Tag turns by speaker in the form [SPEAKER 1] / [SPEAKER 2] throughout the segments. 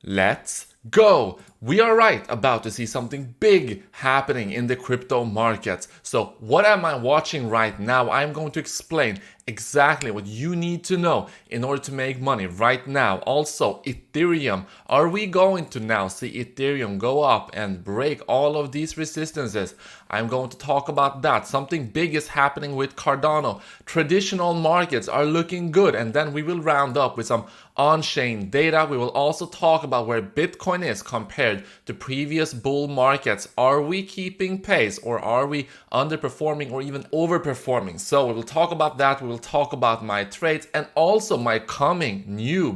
[SPEAKER 1] Let's go! We are about to see something big happening in the crypto markets. So what am I watching right now? I'm going to explain exactly what you need to know in order to make money right now. Also, Ethereum. Are we going to now see Ethereum go up and break all of these resistances? I'm going to talk about that. Something big is happening with Cardano. Traditional markets are looking good. And then we will round up with some on-chain data. We will also talk about where Bitcoin is compared to previous bull markets. Are we keeping pace or are we underperforming or even overperforming? So we will talk about that. We will talk about my trades and also my coming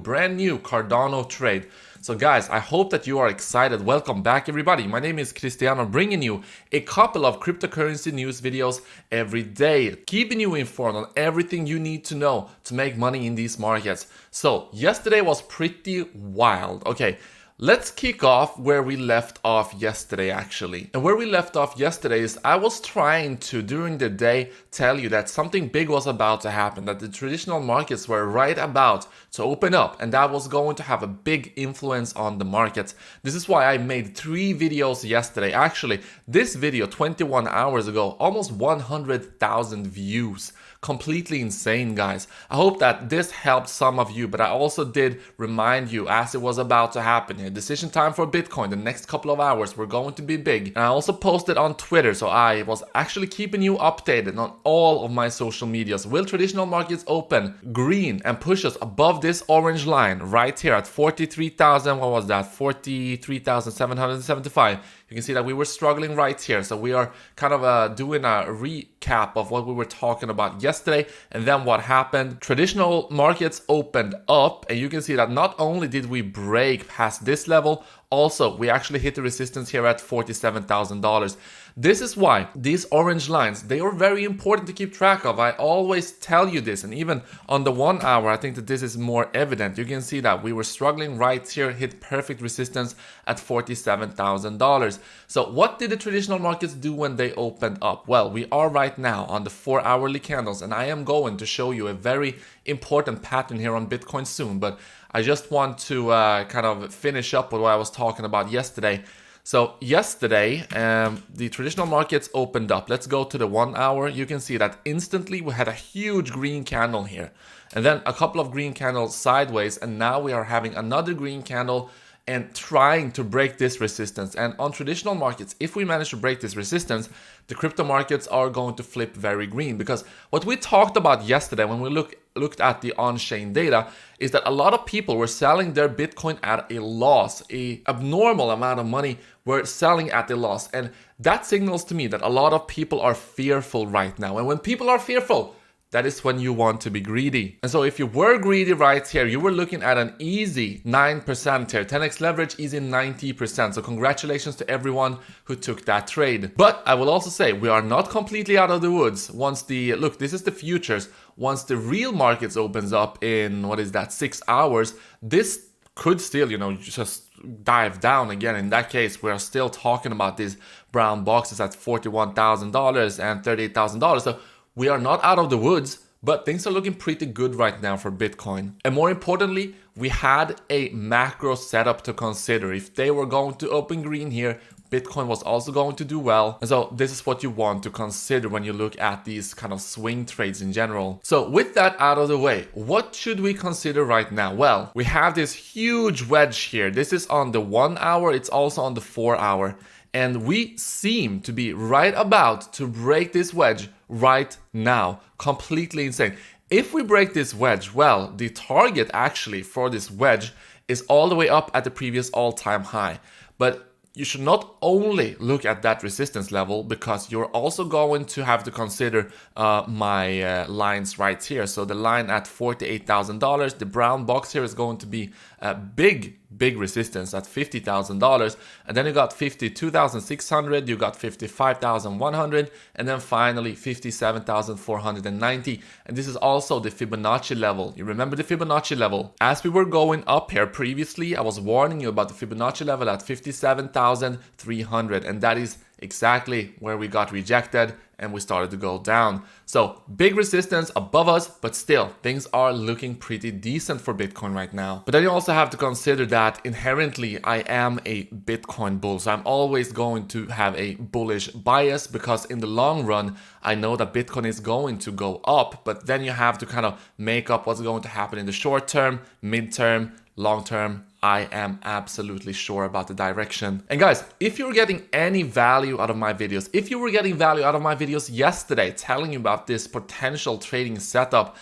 [SPEAKER 1] brand new Cardano trade. So guys, I hope that you are excited. Welcome back everybody. My name is Cristiano, bringing you a couple of cryptocurrency news videos every day, keeping you informed on everything you need to know to make money in these markets. So yesterday was pretty wild. Okay, let's kick off where we left off yesterday actually. And where we left off yesterday is I was trying to, during the day, tell you that something big was about to happen, that the traditional markets were right about to open up, and that was going to have a big influence on the markets. This is why I made 3 videos yesterday. Actually, this video 21 hours ago, almost 100,000 views. Completely insane, guys. I hope that this helped some of you, but I also did remind you as it was about to happen. Decision time for Bitcoin. The next couple of hours were going to be big. And I also posted on Twitter, so I was actually keeping you updated on all of my social medias. Will traditional markets open green and push us above this orange line right here at 43,000? What was that? 43,775. You can see that we were struggling right here. So we are kind of doing a recap of what we were talking about yesterday and then what happened. Traditional markets opened up, and you can see that not only did we break past this level, also we actually hit the resistance here at $47,000. This is why these orange lines, they are very important to keep track of. I always tell you this, and even on the 1 hour, I think that this is more evident. You can see that we were struggling right here, hit perfect resistance at $47,000. So what did the traditional markets do when they opened up? Well, we are right now on the 4-hourly candles, and I am going to show you a very important pattern here on Bitcoin soon, but I just want to kind of finish up with what I was talking about yesterday. So yesterday, the traditional markets opened up. Let's go to the 1 hour. You can see that instantly we had a huge green candle here, and then a couple of green candles sideways, and now we are having another green candle and trying to break this resistance. And on traditional markets, if we manage to break this resistance, the crypto markets are going to flip very green, because what we talked about yesterday when we looked at the on-chain data is that a lot of people were selling their Bitcoin at a loss. A abnormal amount of money were selling at a loss, and that signals to me that a lot of people are fearful right now. And when people are fearful, that is when you want to be greedy. And so if you were greedy right here, you were looking at an easy 9% here. 10x leverage, easy 90%. So congratulations to everyone who took that trade. But I will also say we are not completely out of the woods. Once look, this is the futures. Once the real markets opens up in, 6 hours, this could still, just dive down again. In that case, we are still talking about these brown boxes at $41,000 and $38,000. So we are not out of the woods, but things are looking pretty good right now for Bitcoin. And more importantly, we had a macro setup to consider. If they were going to open green here, Bitcoin was also going to do well. And so this is what you want to consider when you look at these kind of swing trades in general. So with that out of the way, what should we consider right now? Well, we have this huge wedge here. This is on the 1 hour. It's also on the 4 hour. And we seem to be right about to break this wedge right now. Completely insane. If we break this wedge, well, the target actually for this wedge is all the way up at the previous all-time high. But you should not only look at that resistance level, because you're also going to have to consider my lines right here. So the line at $48,000, the brown box here is going to be a big resistance at $50,000, and then you got 52,600, you got 55,100, and then finally 57,490. And this is also the Fibonacci level. You remember the Fibonacci level? As we were going up here previously, I was warning you about the Fibonacci level at 57,300, and that is exactly where we got rejected and we started to go down. So big resistance above us, but still things are looking pretty decent for Bitcoin right now. But then you also have to consider that inherently I am a Bitcoin bull. So I'm always going to have a bullish bias because in the long run, I know that Bitcoin is going to go up, but then you have to kind of make up what's going to happen in the short term, mid-term, long term. I am absolutely sure about the direction. And guys, if you're getting any value out of my videos, if you were getting value out of my videos yesterday telling you about this potential trading setup,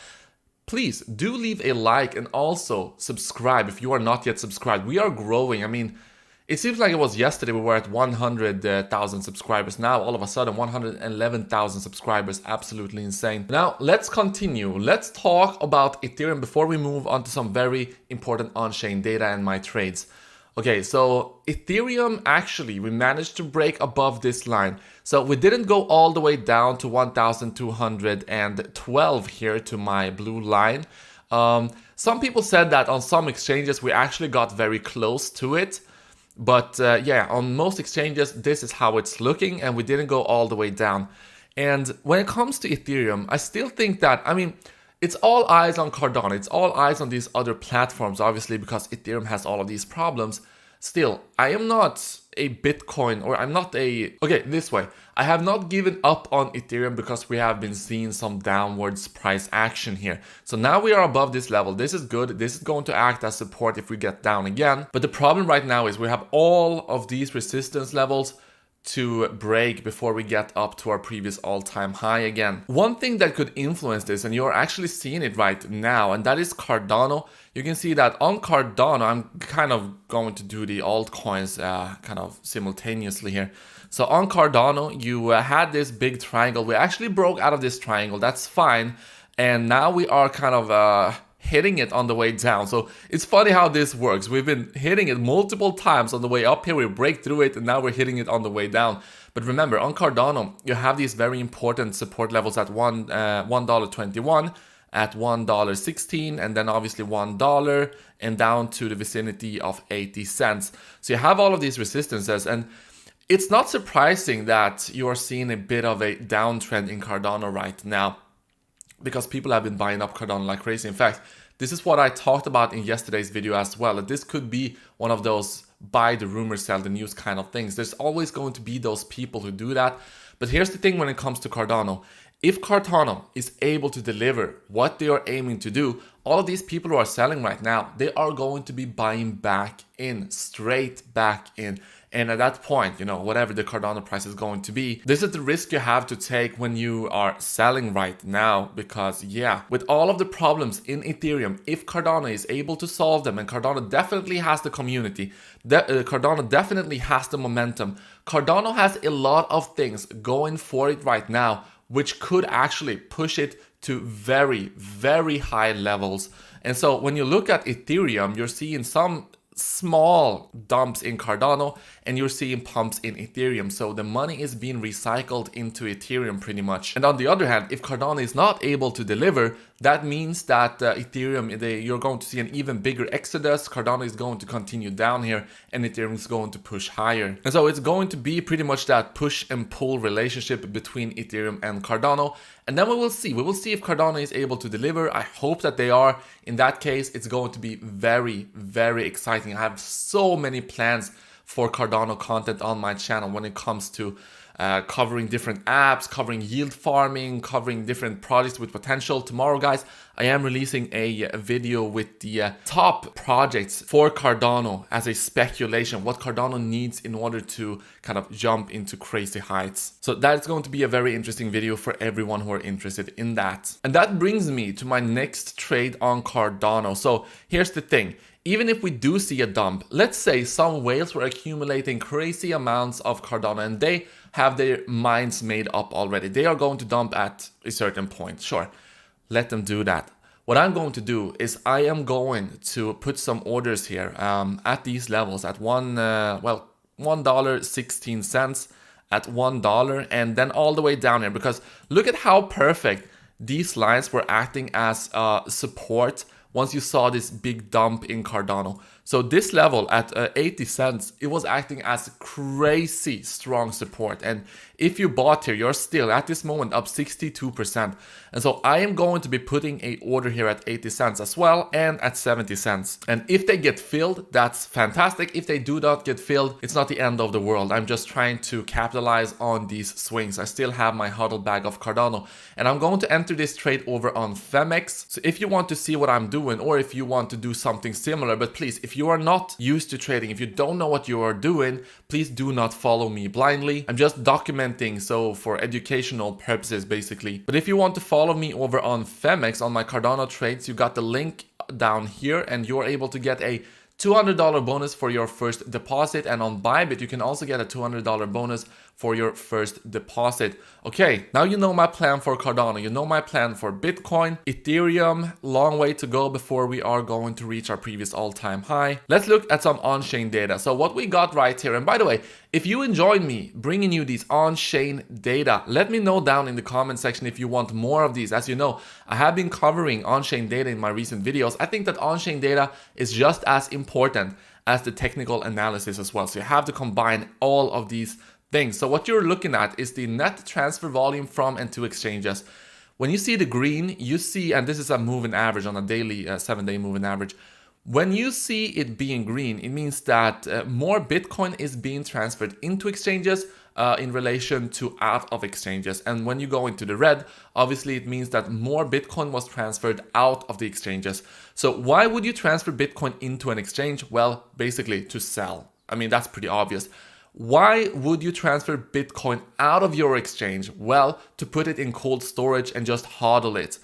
[SPEAKER 1] please do leave a like and also subscribe if you are not yet subscribed. We are growing. I mean, it seems like it was yesterday we were at 100,000 subscribers. Now, all of a sudden, 111,000 subscribers. Absolutely insane. Now, let's continue. Let's talk about Ethereum before we move on to some very important on-chain data and my trades. Okay, so Ethereum, actually, we managed to break above this line. So we didn't go all the way down to 1,212 here to my blue line. Some people said that on some exchanges, we actually got very close to it. But yeah, on most exchanges, this is how it's looking, and we didn't go all the way down. And when it comes to Ethereum, I still think that, I mean, it's all eyes on Cardano. It's all eyes on these other platforms, obviously, because Ethereum has all of these problems. Still, I am not a Bitcoin, or I'm not a... Okay, this way. I have not given up on Ethereum because we have been seeing some downwards price action here. So now we are above this level. This is good. This is going to act as support if we get down again. But the problem right now is we have all of these resistance levels to break before we get up to our previous all-time high again. One thing that could influence this, and you're actually seeing it right now, and that is Cardano. You can see that on Cardano, I'm kind of going to do the altcoins kind of simultaneously here. So on Cardano, you had this big triangle. We actually broke out of this triangle. That's fine. And now we are kind of hitting it on the way down. So it's funny how this works. We've been hitting it multiple times on the way up here. We break through it and now we're hitting it on the way down. But remember, on Cardano, you have these very important support levels at $1.21, at $1.16, and then obviously $1 and down to the vicinity of 80 cents. So you have all of these resistances, and it's not surprising that you are seeing a bit of a downtrend in Cardano right now, because people have been buying up Cardano like crazy. In fact, this is what I talked about in yesterday's video as well. That this could be one of those buy the rumor, sell the news kind of things. There's always going to be those people who do that. But here's the thing when it comes to Cardano. If Cardano is able to deliver what they are aiming to do, all of these people who are selling right now, they are going to be buying back in, straight back in. And at that point, you know, whatever the Cardano price is going to be, this is the risk you have to take when you are selling right now. Because yeah, with all of the problems in Ethereum, if Cardano is able to solve them, and Cardano definitely has the community, Cardano definitely has the momentum, Cardano has a lot of things going for it right now, which could actually push it to very, very high levels. And so when you look at Ethereum, you're seeing some small dumps in Cardano and you're seeing pumps in Ethereum. So the money is being recycled into Ethereum pretty much. And on the other hand, if Cardano is not able to deliver, that means that Ethereum, you're going to see an even bigger exodus. Cardano is going to continue down here and Ethereum is going to push higher. And so it's going to be pretty much that push and pull relationship between Ethereum and Cardano. And then we will see. We will see if Cardano is able to deliver. I hope that they are. In that case, it's going to be very, very exciting. I have so many plans for Cardano content on my channel when it comes to covering different apps, covering yield farming, covering different projects with potential. Tomorrow, guys, I am releasing a video with the top projects for Cardano as a speculation, what Cardano needs in order to kind of jump into crazy heights. So that's going to be a very interesting video for everyone who are interested in that. And that brings me to my next trade on Cardano. So here's the thing. Even if we do see a dump, let's say some whales were accumulating crazy amounts of Cardano and they have their minds made up already. They are going to dump at a certain point. Sure, let them do that. What I'm going to do is I am going to put some orders here at these levels at $1.16, at $1, and then all the way down here, because look at how perfect these lines were acting as support once you saw this big dump in Cardano. So this level at 80 cents, it was acting as crazy strong support. And if you bought here, you're still at this moment up 62%. And so I am going to be putting a order here at 80 cents as well and at 70 cents. And if they get filled, that's fantastic. If they do not get filled, it's not the end of the world. I'm just trying to capitalize on these swings. I still have my huddle bag of Cardano, and I'm going to enter this trade over on Femex. So if you want to see what I'm doing, or if you want to do something similar, but please, if you are not used to trading, if you don't know what you are doing, please do not follow me blindly. I'm just documenting, so for educational purposes basically. But if you want to follow me over on Femex on my Cardano trades, you got the link down here, and you're able to get a $200 bonus for your first deposit. And on Bybit, you can also get a $200 bonus for your first deposit. Okay, now you know my plan for Cardano. You know my plan for Bitcoin, Ethereum. Long way to go before we are going to reach our previous all-time high. Let's look at some on-chain data. So what we got right here, and by the way, if you enjoyed me bringing you these on-chain data, let me know down in the comment section if you want more of these. As you know, I have been covering on-chain data in my recent videos. I think that on-chain data is just as important as the technical analysis as well. So you have to combine all of these things. So what you're looking at is the net transfer volume from and to exchanges. When you see the green, you see, and this is a moving average on a daily 7-day moving average. When you see it being green, it means that more Bitcoin is being transferred into exchanges in relation to out of exchanges. And when you go into the red, obviously it means that more Bitcoin was transferred out of the exchanges. So why would you transfer Bitcoin into an exchange? Well, basically to sell. I mean, that's pretty obvious. Why would you transfer Bitcoin out of your exchange? Well, to put it in cold storage and just hodl it.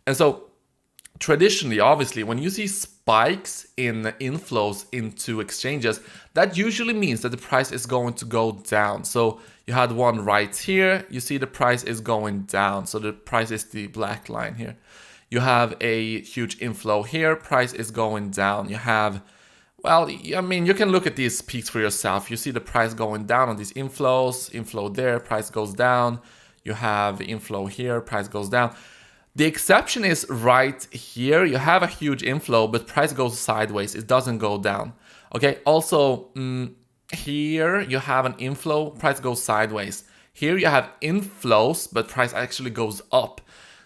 [SPEAKER 1] And so traditionally, obviously, when you see spikes in inflows into exchanges, that usually means that the price is going to go down. So you had one right here. You see the price is going down. So the price is the black line here. You have a huge inflow here. Price is going down. You have, well, I mean, you can look at these peaks for yourself. You see the price going down on these inflows. Inflow there, price goes down. You have inflow here, price goes down. The exception is right here. You have a huge inflow, but price goes sideways. It doesn't go down. Okay, also here you have an inflow, price goes sideways. Here you have inflows, but price actually goes up.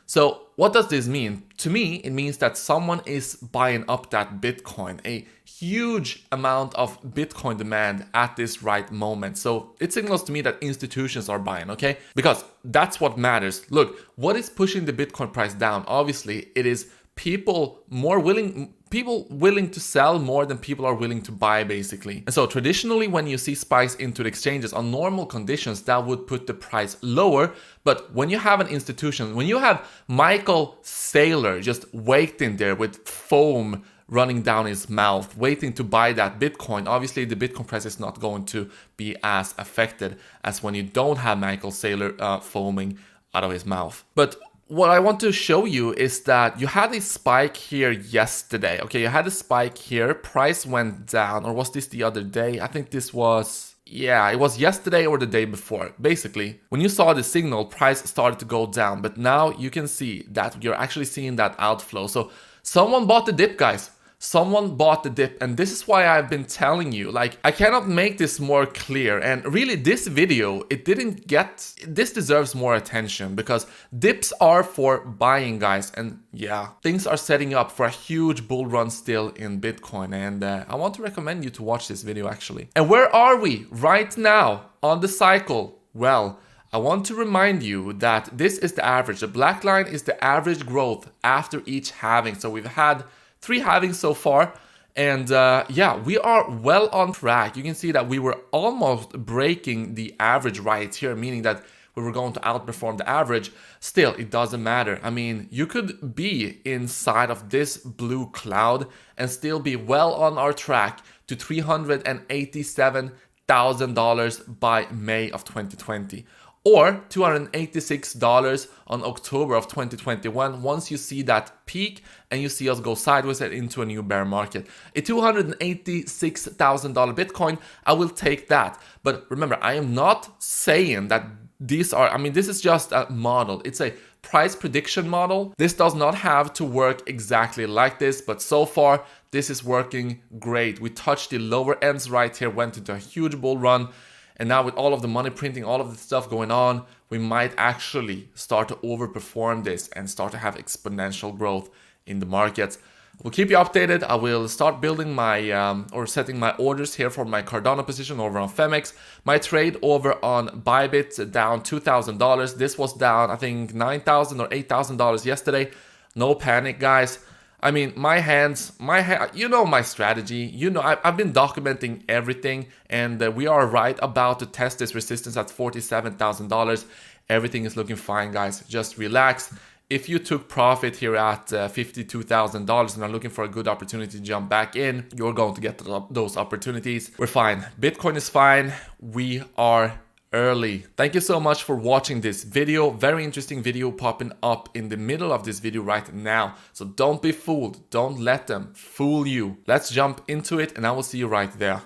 [SPEAKER 1] So what does this mean? To me, it means that someone is buying up that Bitcoin, a huge amount of Bitcoin demand at this right moment. So it signals to me that institutions are buying, okay? Because that's what matters. Look, what is pushing the Bitcoin price down? Obviously, it is people willing to sell more than people are willing to buy, basically. And so traditionally, when you see spikes into the exchanges on normal conditions, that would put the price lower. But when you have an institution, when you have Michael Saylor just waiting there with foam running down his mouth, waiting to buy that Bitcoin, obviously the Bitcoin price is not going to be as affected as when you don't have Michael Saylor foaming out of his mouth. But what I want to show you is that you had a spike here yesterday. Okay, you had a spike here, price went down, or was this the other day? I think this was, yeah, it was yesterday or the day before. Basically, when you saw the signal, price started to go down, but now you can see that you're actually seeing that outflow. So someone bought the dip, guys. Someone bought the dip, and this is why I've been telling you, like, I cannot make this more clear. And really, this video, this deserves more attention, because dips are for buying, guys. And yeah, things are setting up for a huge bull run still in Bitcoin, and I want to recommend you to watch this video actually. And where are we right now on the cycle? Well, I want to remind you that this is the average. The black line is the average growth after each halving. So we've had 3 halvings so far, and yeah, we are well on track. You can see that we were almost breaking the average right here, meaning that we were going to outperform the average. Still, it doesn't matter. I mean, you could be inside of this blue cloud and still be well on our track to $387,000 by May of 2020. Or $286 on October of 2021 once you see that peak and you see us go sideways and into a new bear market. A $286,000 Bitcoin, I will take that. But remember, I am not saying that these are, I mean, this is just a model. It's a price prediction model. This does not have to work exactly like this, but so far, this is working great. We touched the lower ends right here, went into a huge bull run. And now with all of the money printing, all of the stuff going on, we might actually start to overperform this and start to have exponential growth in the markets. We'll keep you updated. I will start building my, or setting my orders here for my Cardano position over on Femex. My trade over on Bybit down $2,000. This was down, I think, $9,000 or $8,000 yesterday. No panic, guys. I mean, you know my strategy. You know, I've been documenting everything, and we are right about to test this resistance at $47,000. Everything is looking fine, guys. Just relax. If you took profit here at $52,000 and are looking for a good opportunity to jump back in, you're going to get those opportunities. We're fine. Bitcoin is fine. We are early. Thank you so much for watching this video. Very interesting video popping up in the middle of this video right now. So don't be fooled. Don't let them fool you. Let's jump into it, and I will see you right there.